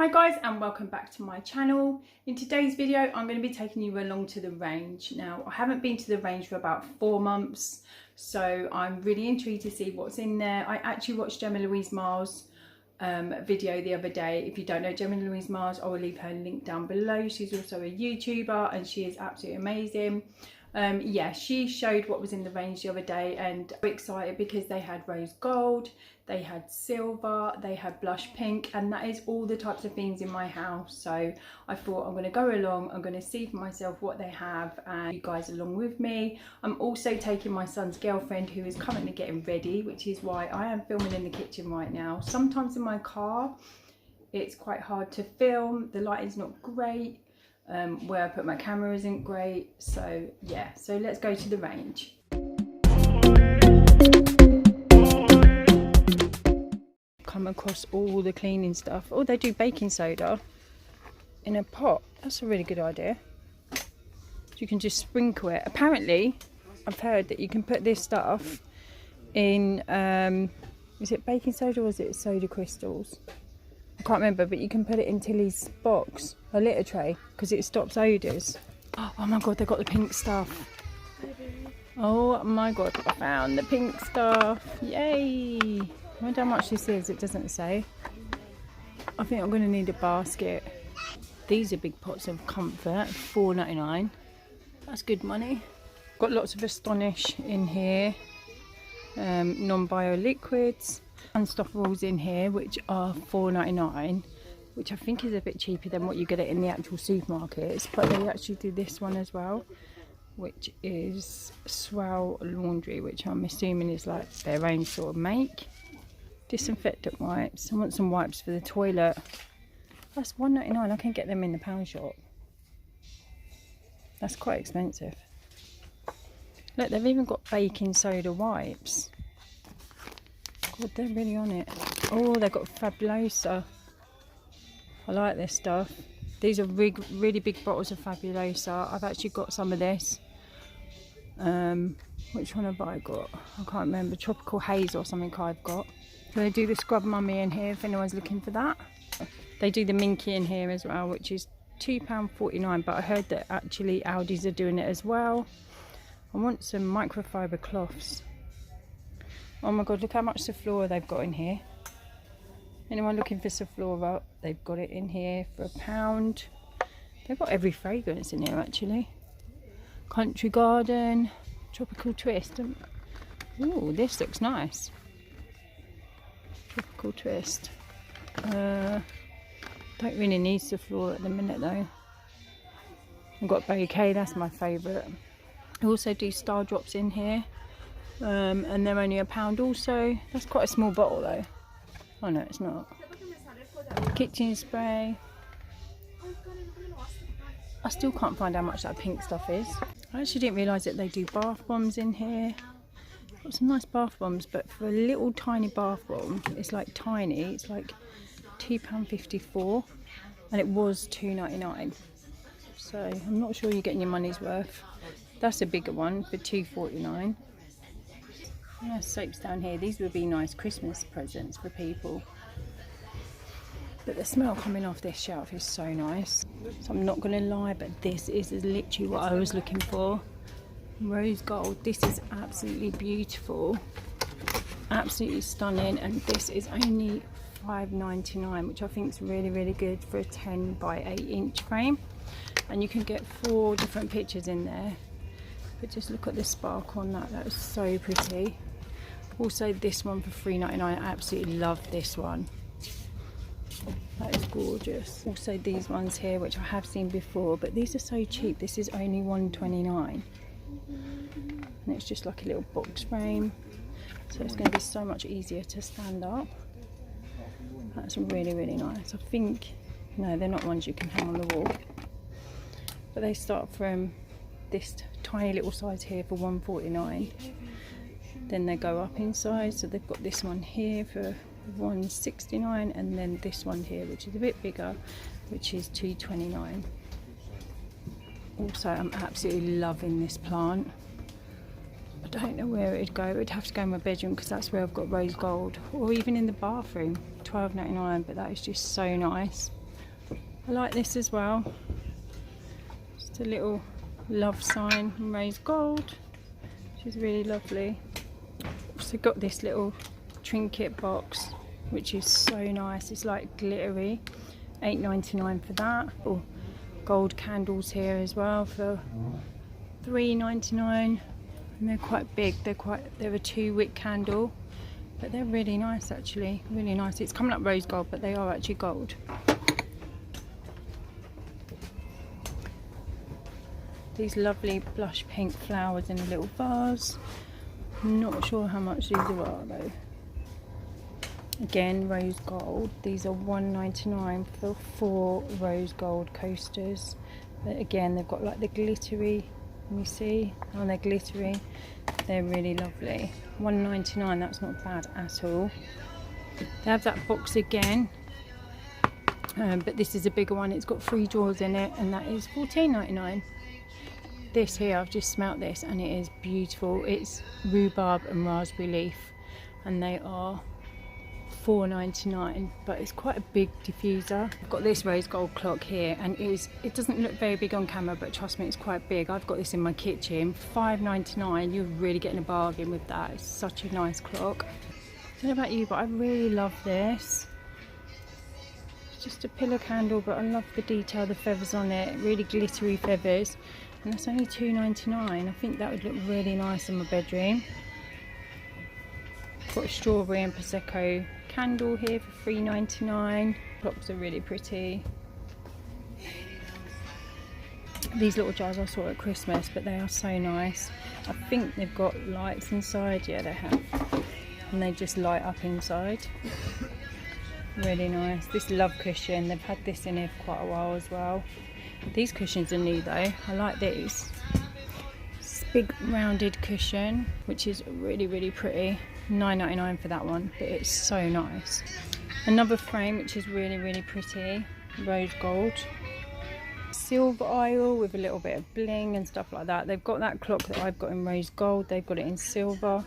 Hi guys, and welcome back to my channel. In today's video I'm going to be taking you along to the range. Now I haven't been to the range for about 4 months, so I'm really intrigued to see what's in there. I actually watched Gemma Louise Miles video the other day. If you don't know Gemma Louise Miles, I will leave her link down below. She's also a YouTuber and she is absolutely amazing. Yeah, she showed what was in the range the other day, and I'm excited because they had rose gold, they had silver, they had blush pink, and that is all the types of things in my house. So I thought I'm going to go along, I'm going to see for myself what they have, and you guys along with me. I'm also taking my son's girlfriend, who is currently getting ready, which is why I am filming in the kitchen right now. Sometimes in my car it's quite hard to film, the lighting's not great. Where I put my camera isn't great, so yeah, so let's go to the range. Come across all the cleaning stuff. Oh, they do baking soda in a pot. That's a really good idea. You can just sprinkle it. Apparently I've heard that you can put this stuff in is it baking soda or is it soda crystals? I can't remember, but you can put it in Tilly's box, a litter tray, because it stops odours. Oh my god, they've got the pink stuff. Oh my god, I found the pink stuff. Yay! I wonder how much this is, it doesn't say. I think I'm going to need a basket. These are big pots of comfort, $4.99. That's good money. Got lots of Astonish in here, non-bio liquids. Unstoppables in here, which are $4.99, which I think is a bit cheaper than what you get it in the actual supermarkets, but they actually do this one as well, which is Swell Laundry, which I'm assuming is like their own sort of make. Disinfectant wipes. I want some wipes for the toilet. That's $1.99. I can get them in the pound shop. That's quite expensive. Look, they've even got baking soda wipes. God, they're really on it. Oh, they've got Fabulosa. I like this stuff. These are really big bottles of Fabulosa. I've actually got some of this. Which one have I got? I can't remember. Tropical Haze or something I've got. So they do the Scrub Mummy in here if anyone's looking for that. They do the Minky in here as well, which is £2.49, but I heard that actually Aldi's are doing it as well. I want some microfiber cloths. Oh my god, look how much Sephora they've got in here. Anyone looking for Sephora, they've got it in here for £1. They've got every fragrance in here actually. Country Garden, Tropical Twist. Ooh, this looks nice. Tropical Twist. Don't really need Sephora at the minute though. I've got Bouquet, that's my favourite. I also do Star Drops in here. And they're only £1 also. That's quite a small bottle though. Oh no, it's not. Kitchen spray. I still can't find how much that pink stuff is. I actually didn't realise that they do bath bombs in here. Got some nice bath bombs, but for a little tiny bath bomb, it's like tiny. It's like £2.54, and it was $2.99. So I'm not sure you're getting your money's worth. That's a bigger one for $2.49. Nice soaps down here. These would be nice Christmas presents for people. But the smell coming off this shelf is so nice. So I'm not going to lie, but this is literally what I was looking for. Rose gold. This is absolutely beautiful. Absolutely stunning. And this is only $5.99, which I think is really, really good for a 10 by 8 inch frame. And you can get 4 different pictures in there. But just look at the sparkle on that. That is so pretty. Also this one for $3.99. I absolutely love this one. That is gorgeous. Also these ones here, which I have seen before, but these are so cheap. This is only $1.29. And it's just like a little box frame. So it's going to be so much easier to stand up. That's really, really nice. I think, no, they're not ones you can hang on the wall. But they start from this tiny little size here for $1.49. Then they go up in size, so they've got this one here for $1.69, and then this one here, which is a bit bigger, which is $2.29. Also, I'm absolutely loving this plant. I don't know where it'd go. It'd have to go in my bedroom because that's where I've got rose gold, or even in the bathroom. $12.99, but that is just so nice. I like this as well. Just a little love sign in rose gold, which is really lovely. Also got this little trinket box, which is so nice. It's like glittery. £8.99 for that. Oh, gold candles here as well for £3.99, and they're quite big. They're a 2-wick candle, but they're really nice actually. Really nice. It's coming up rose gold, but they are actually gold. These lovely blush pink flowers in a little vase. Not sure how much these are though. Again, rose gold. These are £1.99 for 4 rose gold coasters. But again, they've got like the glittery. Can you see? Oh, they're glittery. They're really lovely. £1.99. That's not bad at all. They have that box again, but this is a bigger one. It's got 3 drawers in it, and that is £14.99. This here, I've just smelt this, and it is beautiful. It's rhubarb and raspberry leaf, and they are £4.99, but it's quite a big diffuser. I've got this rose gold clock here, and it doesn't look very big on camera, but trust me, it's quite big. I've got this in my kitchen. £5.99. You're really getting a bargain with that. It's such a nice clock. I don't know about you, but I really love this. It's just a pillar candle, but I love the detail, the feathers on it, really glittery feathers, and that's only £2.99. I think that would look really nice in my bedroom. Got a strawberry and prosecco candle here for £3.99. Clocks are really pretty. These little jars I saw at Christmas, but they are so nice. I think they've got lights inside. Yeah, they have, and they just light up inside. Really nice. This love cushion, they've had this in here for quite a while as well. These cushions are new though. I like these. It's a big rounded cushion, which is really, really pretty. £9.99 for that one, but it's so nice. Another frame which is really, really pretty, rose gold, silver aisle with a little bit of bling and stuff like that. They've got that clock that I've got in rose gold, they've got it in silver.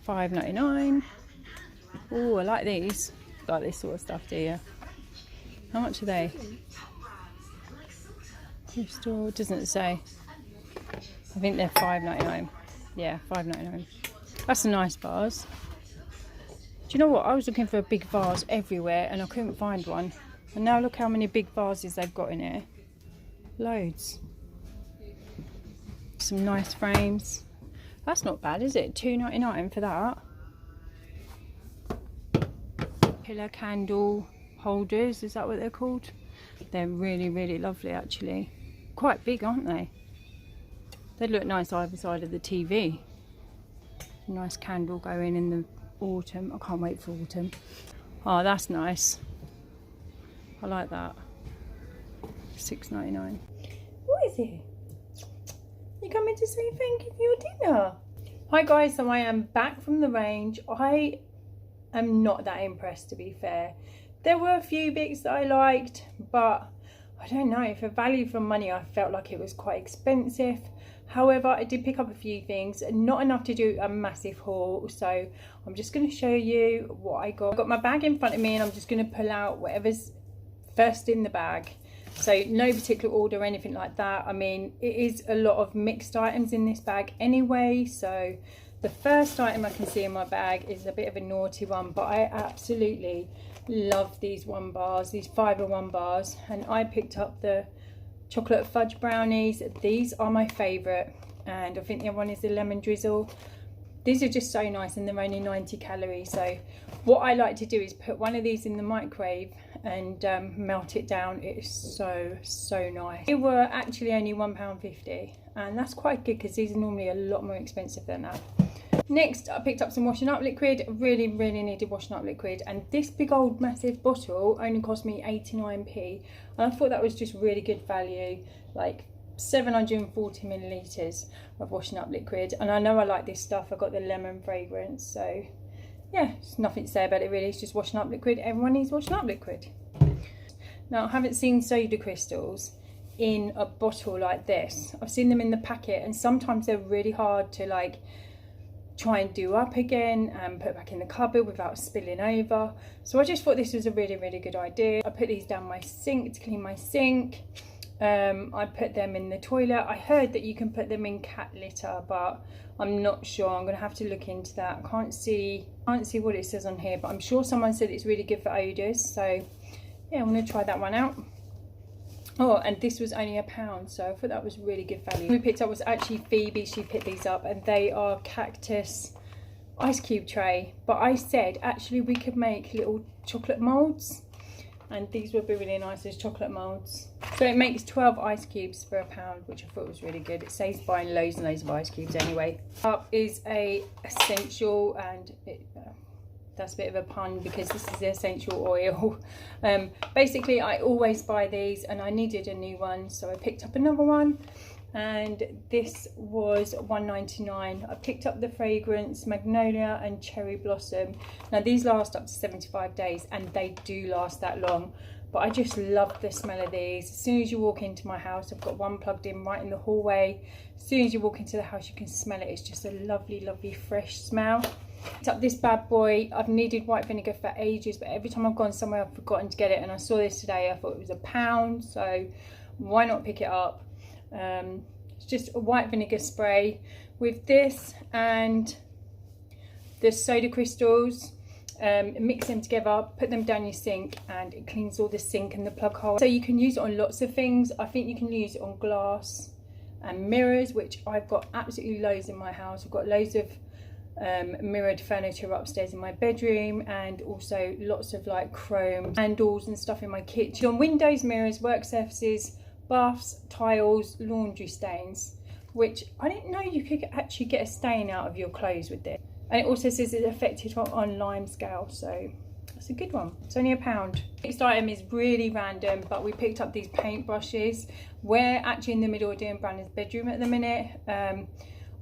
£5.99. Oh, I like these. Like this sort of stuff, do you? How much are they? Crystal, doesn't say. I think they're £5.99. Yeah, £5.99. That's a nice vase. Do you know what? I was looking for a big vase everywhere and I couldn't find one. And now look how many big vases they've got in here. Loads. Some nice frames. That's not bad, is it? £2.99 for that. Pillar candle holders, is that what they're called? They're really, really lovely actually. Quite big, aren't they? They look nice either side of the TV. Nice candle going in the autumn. I can't wait for autumn. Oh, that's nice. I like that. £6.99. What is it? You coming to say thank you for your dinner? Hi guys, so I am back from the range. I am not that impressed, to be fair. There were a few bits that I liked, but I don't know, for value for money I felt like it was quite expensive. However, I did pick up a few things, not enough to do a massive haul, so I'm just going to show you what I got. I've got my bag in front of me and I'm just going to pull out whatever's first in the bag. So no particular order or anything like that. I mean, it is a lot of mixed items in this bag anyway, so the first item I can see in my bag is a bit of a naughty one, but I absolutely love these 1 bars, these Fibre 1 bars, and I picked up the chocolate fudge brownies. These are my favourite, and I think the other one is the lemon drizzle. These are just so nice and they're only 90 calories. So what I like to do is put one of these in the microwave and melt it down. It is so nice. They were actually only £1.50, and that's quite good because these are normally a lot more expensive than that. Next, I picked up some washing up liquid. Really needed washing up liquid, and this big old massive bottle only cost me 89p, and I thought that was just really good value. Like 740 millilitres of washing up liquid, and I know I like this stuff. I got the lemon fragrance, so yeah, there's nothing to say about it really. It's just washing up liquid. Everyone needs washing up liquid. Now, I haven't seen soda crystals in a bottle like this. I've seen them in the packet, and sometimes they're really hard to like try and do up again and put back in the cupboard without spilling over. So I just thought this was a really, really good idea. I put these down my sink to clean my sink. I put them in the toilet. I heard that you can put them in cat litter, but I'm not sure. I'm going to have to look into that. I can't see what it says on here, but I'm sure someone said it's really good for odours. So yeah, I'm going to try that one out. Oh, and this was only £1, so I thought that was really good value. We picked up was actually Phoebe. She picked these up, and they are cactus ice cube tray. But I said actually we could make little chocolate moulds, and these would be really nice as chocolate moulds. So it makes 12 ice cubes for £1, which I thought was really good. It saves buying loads and loads of ice cubes anyway. Up is a essential, and that's a bit of a pun because this is the essential oil. Basically I always buy these, and I needed a new one, so I picked up another one, and this was £1.99. I picked up the fragrance Magnolia and Cherry Blossom. Now these last up to 75 days, and they do last that long, but I just love the smell of these. As soon as you walk into my house, I've got one plugged in right in the hallway. As soon as you walk into the house you can smell it. It's just a lovely, lovely fresh smell. Picked up this bad boy. I've needed white vinegar for ages, but every time I've gone somewhere I've forgotten to get it, and I saw this today. I thought it was £1, so why not pick it up? It's just a white vinegar spray with this and the soda crystals. Mix them together, put them down your sink, and it cleans all the sink and the plug hole. So you can use it on lots of things. I think you can use it on glass and mirrors, which I've got absolutely loads in my house. I've got loads of mirrored furniture upstairs in my bedroom, and also lots of like chrome handles and stuff in my kitchen. On windows, mirrors, work surfaces, baths, tiles, laundry stains, which I didn't know you could actually get a stain out of your clothes with this. And it also says it's effective on lime scale, so that's a good one. It's only £1. Next item is really random, but we picked up these paint brushes. We're actually in the middle of doing Brandon's bedroom at the minute.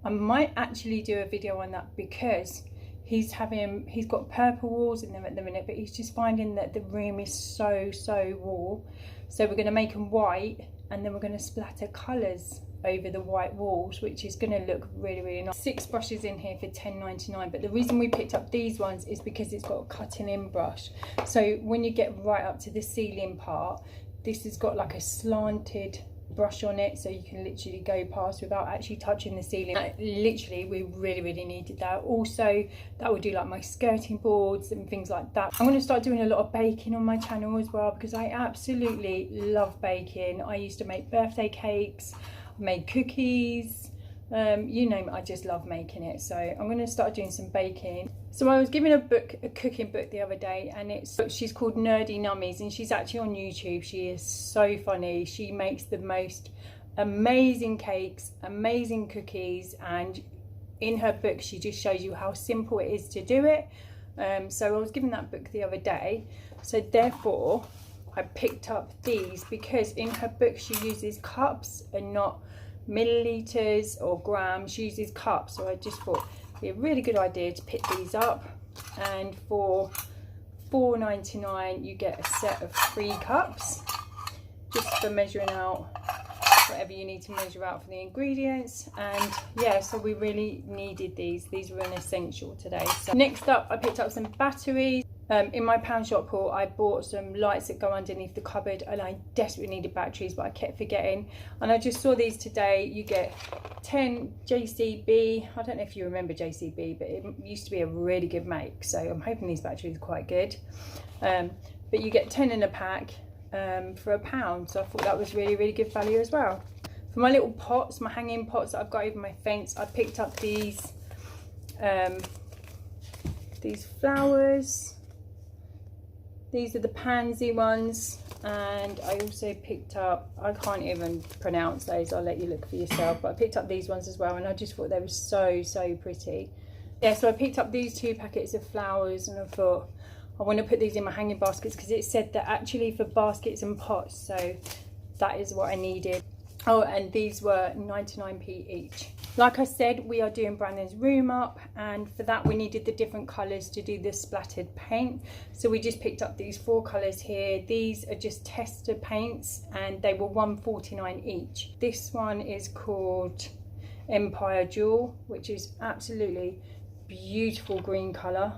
I might actually do a video on that because he's got purple walls in them at the minute, but he's just finding that the room is so warm. So we're going to make them white, and then we're going to splatter colours over the white walls, which is going to look really, really nice. 6 brushes in here for £10.99, but the reason we picked up these ones is because it's got a cutting in brush. So when you get right up to the ceiling part, this has got like a slanted brush on it, so you can literally go past without actually touching the ceiling. Literally, we really needed that. Also, that would do like my skirting boards and things like that. I'm going to start doing a lot of baking on my channel as well, because I absolutely love baking. I used to make birthday cakes, I made cookies, you name it, I just love making it. So I'm going to start doing some baking. So I was given a cooking book the other day, and she's called Nerdy Nummies, and she's actually on YouTube. She is so funny. She makes the most amazing cakes, amazing cookies, and in her book she just shows you how simple it is to do it. So I was given that book the other day, so therefore I picked up these, because in her book she uses cups and not milliliters or grams. She uses cups, so I just thought it'd be a really good idea to pick these up. And for £4.99 you get a set of 3 cups, just for measuring out whatever you need to measure out for the ingredients. And yeah, so we really needed these were an essential today. So next up, I picked up some batteries. In my pound shop haul, I bought some lights that go underneath the cupboard, and I desperately needed batteries, but I kept forgetting. And I just saw these today. You get 10 JCB. I don't know if you remember JCB, but it used to be a really good make. So I'm hoping these batteries are quite good. But you get 10 in a pack for £1. So I thought that was really good value as well. For my little pots, my hanging pots that I've got over my fence, I picked up these flowers. These are the pansy ones, and I also picked up, I can't even pronounce those, I'll let you look for yourself, but I picked up these ones as well, and I just thought they were so pretty. Yeah, so I picked up these 2 packets of flowers, and I thought I want to put these in my hanging baskets, because it said that actually for baskets and pots, so that is what I needed. Oh, and these were 99p each. Like I said, we are doing Brandon's room up, and for that we needed the different colours to do the splattered paint. So we just picked up these 4 colours here. These are just tester paints, and they were £1.49 each. This one is called Empire Jewel, which is absolutely beautiful green colour,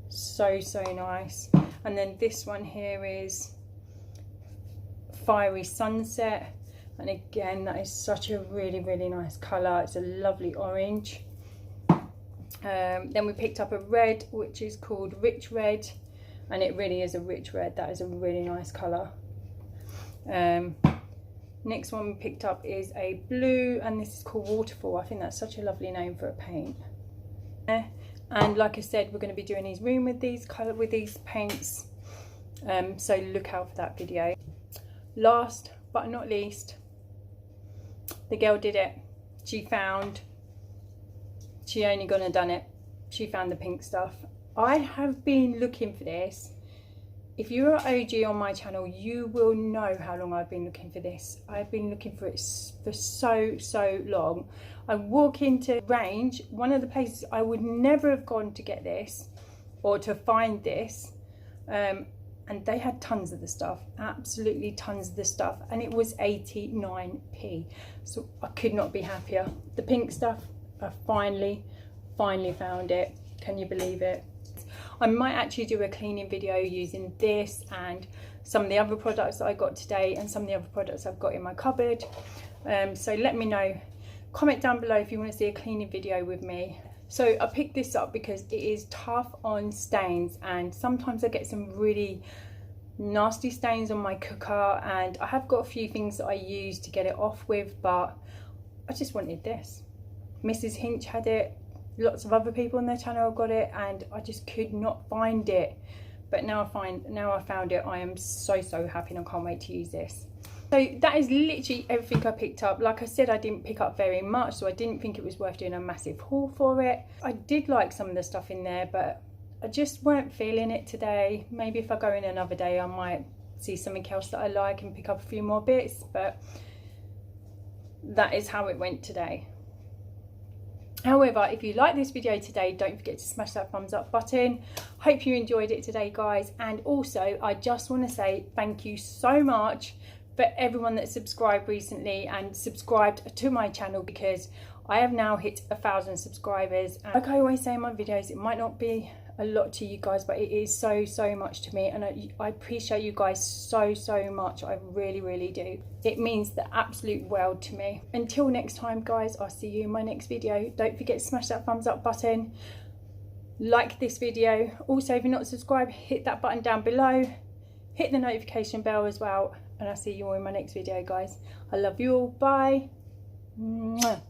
so nice. And then this one here is Fiery Sunset, and again that is such a really nice colour. It's a lovely orange. Then we picked up a red which is called Rich Red, and it really is a rich red. That is a really nice colour. Next one we picked up is a blue, and this is called Waterfall. I think that's such a lovely name for a paint. And like I said, we're going to be doing his room with these paints, so look out for that video. Last but not least, the girl did it. She only gone and done it. She found the pink stuff. I have been looking for this. If you're an OG on my channel, you will know how long I've been looking for this. I've been looking for it for so long. I walk into Range, one of the places I would never have gone to get this or to find this, and they had tons of the stuff, absolutely tons of the stuff, and it was 89p. So I could not be happier. The pink stuff, I finally found it. Can you believe it? I might actually do a cleaning video using this and some of the other products that I got today and some of the other products I've got in my cupboard. So let me know. Comment down below if you want to see a cleaning video with me. So I picked this up because it is tough on stains, and sometimes I get some really nasty stains on my cooker, and I have got a few things that I use to get it off with, but I just wanted this. Mrs. Hinch had it. Lots of other people on their channel have got it, and I just could not find it. But now I found it. I am so happy, and I can't wait to use this. So that is literally everything I picked up. Like I said, I didn't pick up very much, so I didn't think it was worth doing a massive haul for it. I did like some of the stuff in there, but I just weren't feeling it today. Maybe if I go in another day, I might see something else that I like and pick up a few more bits, but that is how it went today. However, if you like this video today, don't forget to smash that thumbs up button. Hope you enjoyed it today, guys. And also, I just want to say thank you so much for everyone that subscribed recently and subscribed to my channel, because I have now hit 1,000 subscribers. And like I always say in my videos, it might not be a lot to you guys, but it is so much to me, and I appreciate you guys so much. I really do. It means the absolute world to me. Until next time, guys, I'll see you in my next video. Don't forget to smash that thumbs up button, like this video. Also, if you're not subscribed, hit that button down below, hit the notification bell as well, and I'll see you all in my next video, guys. I love you all. Bye. Mwah.